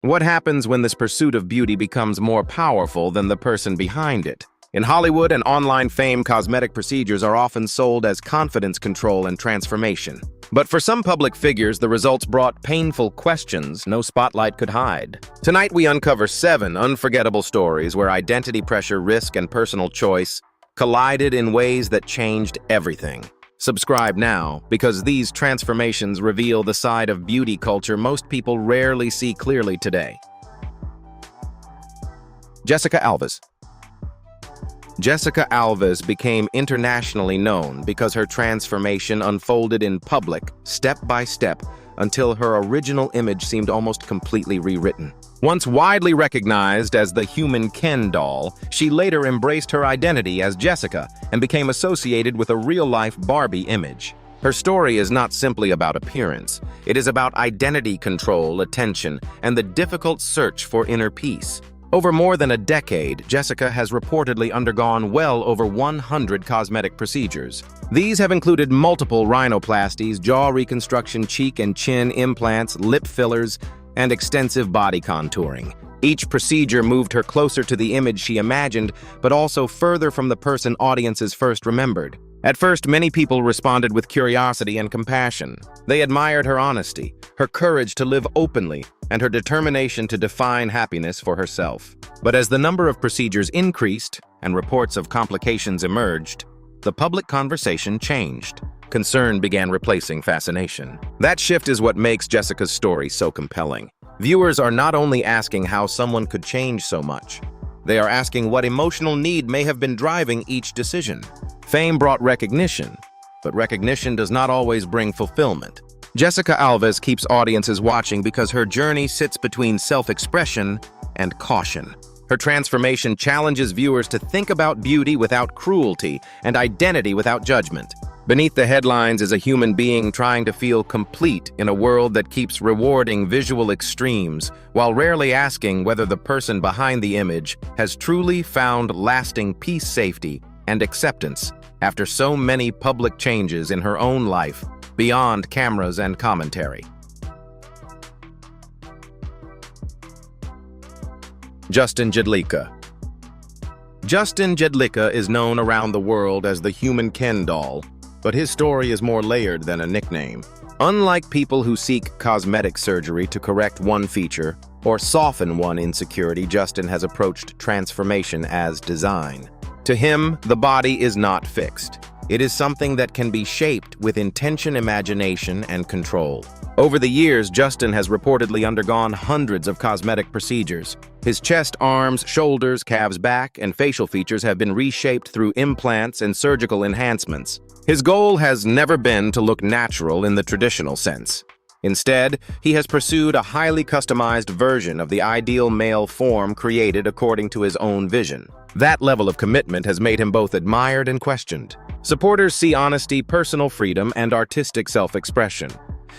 What happens when this pursuit of beauty becomes more powerful than the person behind it? In Hollywood and online fame, cosmetic procedures are often sold as confidence control and transformation. But for some public figures, the results brought painful questions no spotlight could hide. Tonight, we uncover 7 unforgettable stories where identity pressure, risk, and personal choice collided in ways that changed everything. Subscribe now, because these transformations reveal the side of beauty culture most people rarely see clearly today. Jessica Alves. Jessica Alves became internationally known because her transformation unfolded in public, step by step, until her original image seemed almost completely rewritten. Once widely recognized as the human Ken doll, she later embraced her identity as Jessica and became associated with a real-life Barbie image. Her story is not simply about appearance. It is about identity control, attention, and the difficult search for inner peace. Over more than a decade, Jessica has reportedly undergone well over 100 cosmetic procedures. These have included multiple rhinoplasties, jaw reconstruction, cheek and chin implants, lip fillers, and extensive body contouring. Each procedure moved her closer to the image she imagined, but also further from the person audiences first remembered. At first, many people responded with curiosity and compassion. They admired her honesty, her courage to live openly, and her determination to define happiness for herself. But as the number of procedures increased and reports of complications emerged, the public conversation changed. Concern began replacing fascination. That shift is what makes Jessica's story so compelling. Viewers are not only asking how someone could change so much, they are asking what emotional need may have been driving each decision. Fame brought recognition, but recognition does not always bring fulfillment. Jessica Alves keeps audiences watching because her journey sits between self-expression and caution. Her transformation challenges viewers to think about beauty without cruelty and identity without judgment. Beneath the headlines is a human being trying to feel complete in a world that keeps rewarding visual extremes, while rarely asking whether the person behind the image has truly found lasting peace, safety, and acceptance after so many public changes in her own life, beyond cameras and commentary. Jedlika. Jedlika is known around the world as the human Ken doll, but his story is more layered than a nickname. Unlike people who seek cosmetic surgery to correct one feature or soften one insecurity, Justin has approached transformation as design. To him, the body is not fixed. It is something that can be shaped with intention, imagination, and control. Over the years, Justin has reportedly undergone hundreds of cosmetic procedures. His chest, arms, shoulders, calves, back, and facial features have been reshaped through implants and surgical enhancements. His goal has never been to look natural in the traditional sense. Instead, he has pursued a highly customized version of the ideal male form created according to his own vision. That level of commitment has made him both admired and questioned. Supporters see honesty, personal freedom, and artistic self-expression.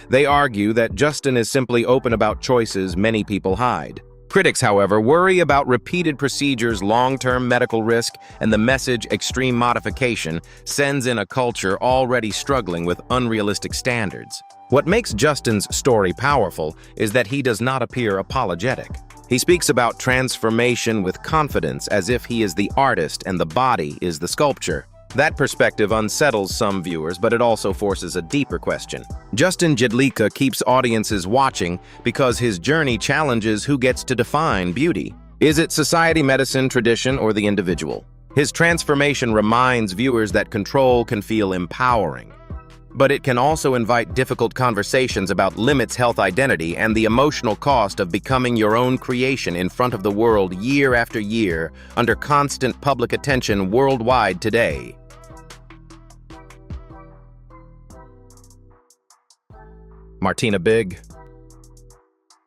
They argue that Justin is simply open about choices many people hide. Critics, however, worry about repeated procedures, long-term medical risk, and the message extreme modification sends in a culture already struggling with unrealistic standards. What makes Justin's story powerful is that he does not appear apologetic. He speaks about transformation with confidence, as if he is the artist and the body is the sculpture. That perspective unsettles some viewers, but it also forces a deeper question. Jedlika keeps audiences watching because his journey challenges who gets to define beauty. Is it society, medicine, tradition, or the individual? His transformation reminds viewers that control can feel empowering, but it can also invite difficult conversations about limits, health, identity, and the emotional cost of becoming your own creation in front of the world year after year, under constant public attention worldwide today. Martina Big.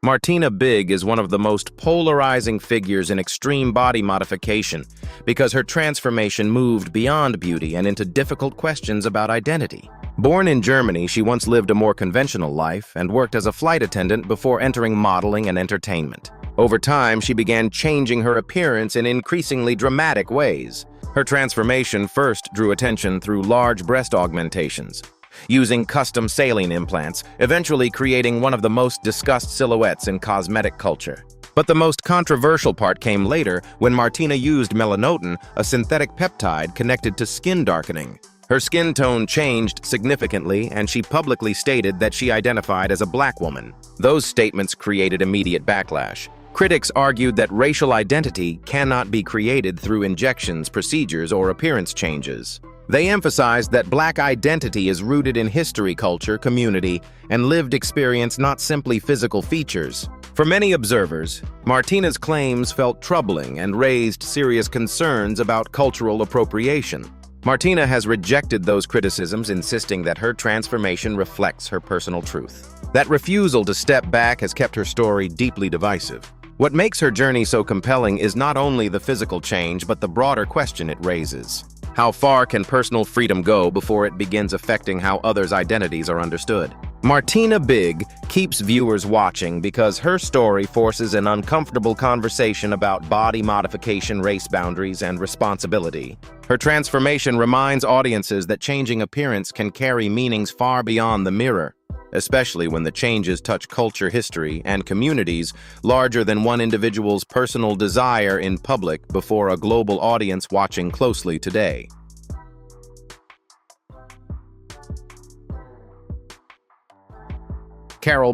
Martina Big is one of the most polarizing figures in extreme body modification because her transformation moved beyond beauty and into difficult questions about identity. Born in Germany, she once lived a more conventional life and worked as a flight attendant before entering modeling and entertainment. Over time, she began changing her appearance in increasingly dramatic ways. Her transformation first drew attention through large breast augmentations. using custom saline implants, eventually creating one of the most discussed silhouettes in cosmetic culture. But the most controversial part came later when Martina used melanotan, a synthetic peptide connected to skin darkening. Her skin tone changed significantly, and she publicly stated that she identified as a black woman. Those statements created immediate backlash. Critics argued that racial identity cannot be created through injections, procedures, or appearance changes. They emphasized that black identity is rooted in history, culture, community, and lived experience, not simply physical features. For many observers, Martina's claims felt troubling and raised serious concerns about cultural appropriation. Martina has rejected those criticisms, insisting that her transformation reflects her personal truth. That refusal to step back has kept her story deeply divisive. What makes her journey so compelling is not only the physical change, but the broader question it raises. How far can personal freedom go before it begins affecting how others' identities are understood? Martina Big keeps viewers watching because her story forces an uncomfortable conversation about body modification, race boundaries, and responsibility. Her transformation reminds audiences that changing appearance can carry meanings far beyond the mirror, especially when the changes touch culture, history, and communities larger than one individual's personal desire in public before a global audience watching closely today.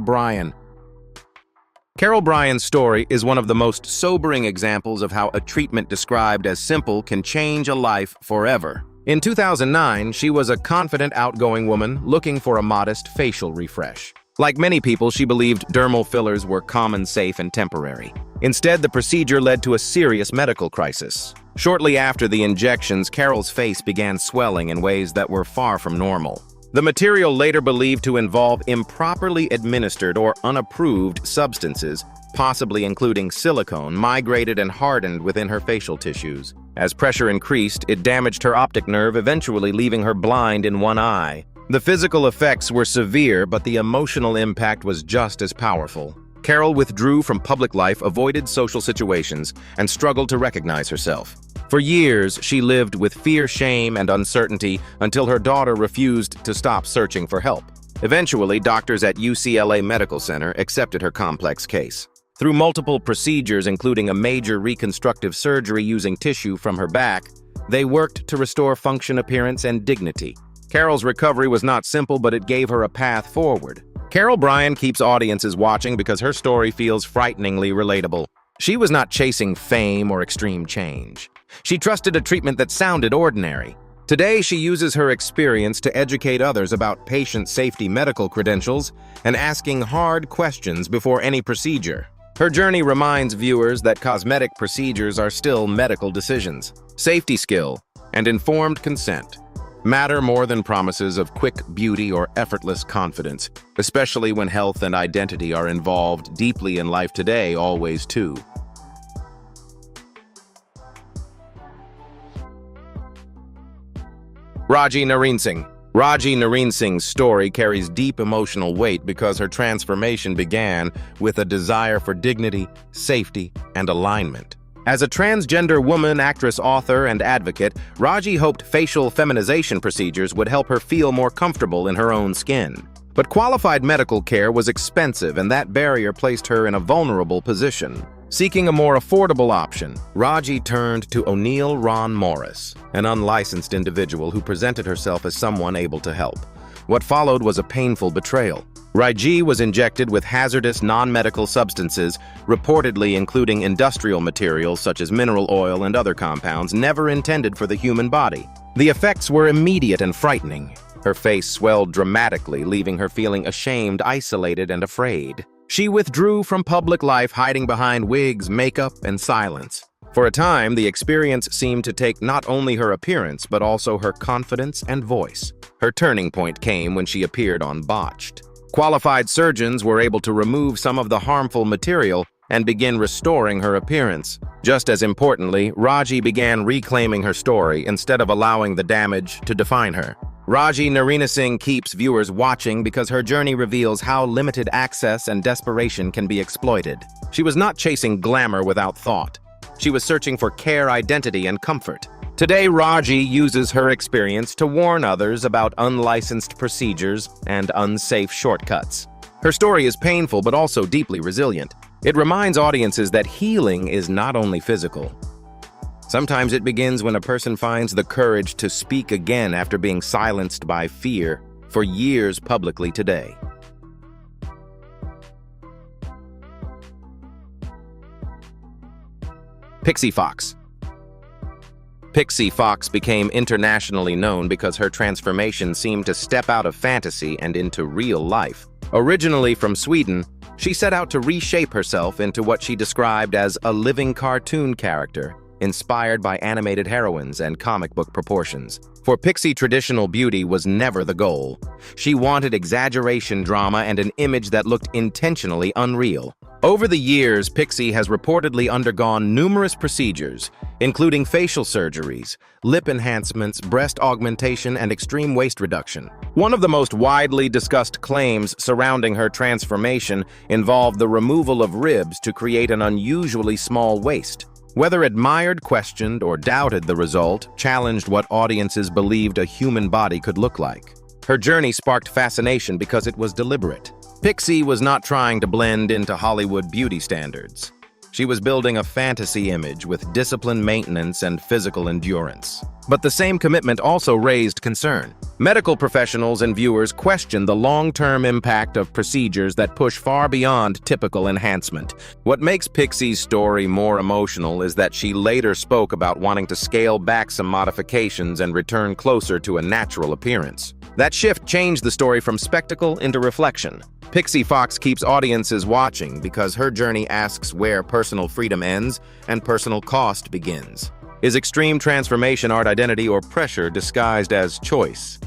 Bryan. Bryan's story is one of the most sobering examples of how a treatment described as simple can change a life forever. In 2009, she was a confident, outgoing woman looking for a modest facial refresh. Like many people, she believed dermal fillers were common, safe, and temporary. Instead, the procedure led to a serious medical crisis. Shortly after the injections, Carol's face began swelling in ways that were far from normal. The material, later believed to involve improperly administered or unapproved substances, possibly including silicone, migrated and hardened within her facial tissues. As pressure increased, it damaged her optic nerve, eventually leaving her blind in one eye. The physical effects were severe, but the emotional impact was just as powerful. Carol withdrew from public life, avoided social situations, and struggled to recognize herself. For years, she lived with fear, shame, and uncertainty until her daughter refused to stop searching for help. Eventually, doctors at UCLA Medical Center accepted her complex case. Through multiple procedures, including a major reconstructive surgery using tissue from her back, they worked to restore function, appearance, and dignity. Carol's recovery was not simple, but it gave her a path forward. Bryan keeps audiences watching because her story feels frighteningly relatable. She was not chasing fame or extreme change. She trusted a treatment that sounded ordinary. Today, she uses her experience to educate others about patient safety, medical credentials, and asking hard questions before any procedure. Her journey reminds viewers that cosmetic procedures are still medical decisions. Safety skill and informed consent matter more than promises of quick beauty or effortless confidence, especially when health and identity are involved deeply in life today, always too. Raji Singh's story carries deep emotional weight because her transformation began with a desire for dignity, safety, and alignment. As a transgender woman, actress, author, and advocate, Raji hoped facial feminization procedures would help her feel more comfortable in her own skin. But qualified medical care was expensive, and that barrier placed her in a vulnerable position. Seeking a more affordable option, Raji turned to O'Neill Ron Morris, an unlicensed individual who presented herself as someone able to help. What followed was a painful betrayal. Raji was injected with hazardous non-medical substances, reportedly including industrial materials such as mineral oil and other compounds never intended for the human body. The effects were immediate and frightening. Her face swelled dramatically, leaving her feeling ashamed, isolated, and afraid. She withdrew from public life, hiding behind wigs, makeup, and silence. For a time, the experience seemed to take not only her appearance, but also her confidence and voice. Her turning point came when she appeared on Botched. Qualified surgeons were able to remove some of the harmful material and begin restoring her appearance. Just as importantly, Raji began reclaiming her story instead of allowing the damage to define her. Narina Singh keeps viewers watching because her journey reveals how limited access and desperation can be exploited. She was not chasing glamour without thought. She was searching for care, identity, and comfort. Today, Raji uses her experience to warn others about unlicensed procedures and unsafe shortcuts. Her story is painful but also deeply resilient. It reminds audiences that healing is not only physical. Sometimes it begins when a person finds the courage to speak again after being silenced by fear for years publicly today. Pixie Fox. Pixie Fox became internationally known because her transformation seemed to step out of fantasy and into real life. Originally from Sweden, she set out to reshape herself into what she described as a living cartoon character, inspired by animated heroines and comic book proportions. For Pixie, traditional beauty was never the goal. She wanted exaggeration, drama, and an image that looked intentionally unreal. Over the years, Pixie has reportedly undergone numerous procedures, including facial surgeries, lip enhancements, breast augmentation, and extreme waist reduction. One of the most widely discussed claims surrounding her transformation involved the removal of ribs to create an unusually small waist. Whether admired, questioned, or doubted the result, challenged what audiences believed a human body could look like. Her journey sparked fascination because it was deliberate. Pixie was not trying to blend into Hollywood beauty standards. She was building a fantasy image with disciplined maintenance and physical endurance. But the same commitment also raised concern. Medical professionals and viewers questioned the long-term impact of procedures that push far beyond typical enhancement. What makes Pixie's story more emotional is that she later spoke about wanting to scale back some modifications and return closer to a natural appearance. That shift changed the story from spectacle into reflection. Pixie Fox keeps audiences watching because her journey asks where personal freedom ends and personal cost begins. Is extreme transformation art identity or pressure disguised as choice?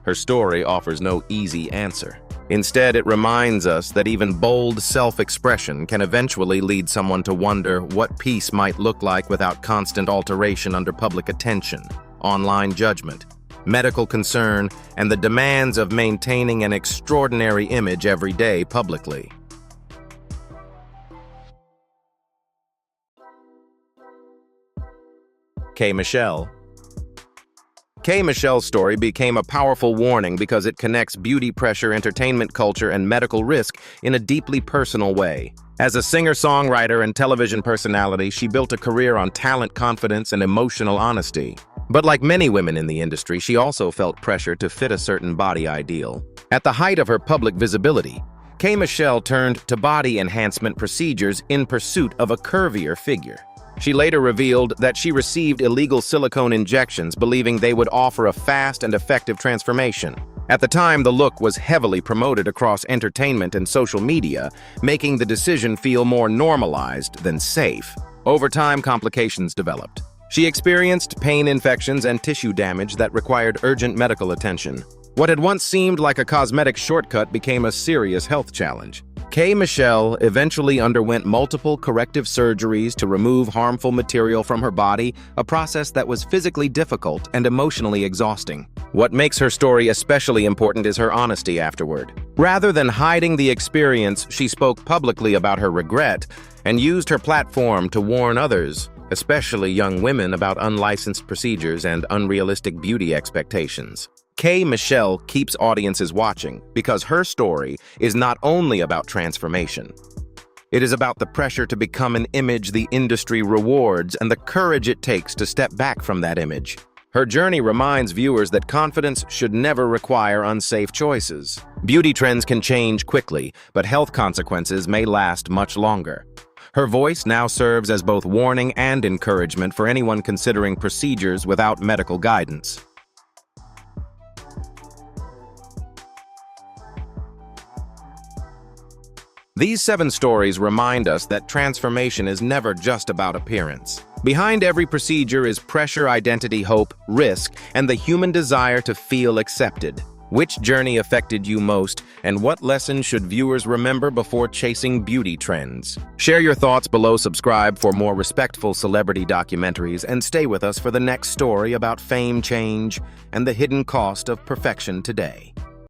Her story offers no easy answer. Instead, it reminds us that even bold self-expression can eventually lead someone to wonder what peace might look like without constant alteration under public attention, online judgment, medical concern, and the demands of maintaining an extraordinary image every day publicly. K. Michelle's story became a powerful warning because it connects beauty pressure, entertainment culture, and medical risk in a deeply personal way. As a singer-songwriter and television personality, she built a career on talent, confidence, and emotional honesty. But like many women in the industry, she also felt pressure to fit a certain body ideal. At the height of her public visibility, K. Michelle turned to body enhancement procedures in pursuit of a curvier figure. She later revealed that she received illegal silicone injections, believing they would offer a fast and effective transformation. At the time, the look was heavily promoted across entertainment and social media, making the decision feel more normalized than safe. Over time, complications developed. She experienced pain, infections, and tissue damage that required urgent medical attention. What had once seemed like a cosmetic shortcut became a serious health challenge. K. Michelle eventually underwent multiple corrective surgeries to remove harmful material from her body, a process that was physically difficult and emotionally exhausting. What makes her story especially important is her honesty afterward. Rather than hiding the experience, she spoke publicly about her regret and used her platform to warn others, especially young women, about unlicensed procedures and unrealistic beauty expectations. K. Michelle keeps audiences watching because her story is not only about transformation. It is about the pressure to become an image the industry rewards and the courage it takes to step back from that image. Her journey reminds viewers that confidence should never require unsafe choices. Beauty trends can change quickly, but health consequences may last much longer. Her voice now serves as both warning and encouragement for anyone considering procedures without medical guidance. These 7 stories remind us that transformation is never just about appearance. Behind every procedure is pressure, identity, hope, risk, and the human desire to feel accepted. Which journey affected you most, and what lessons should viewers remember before chasing beauty trends? Share your thoughts below, subscribe for more respectful celebrity documentaries, and stay with us for the next story about fame, change, and the hidden cost of perfection today.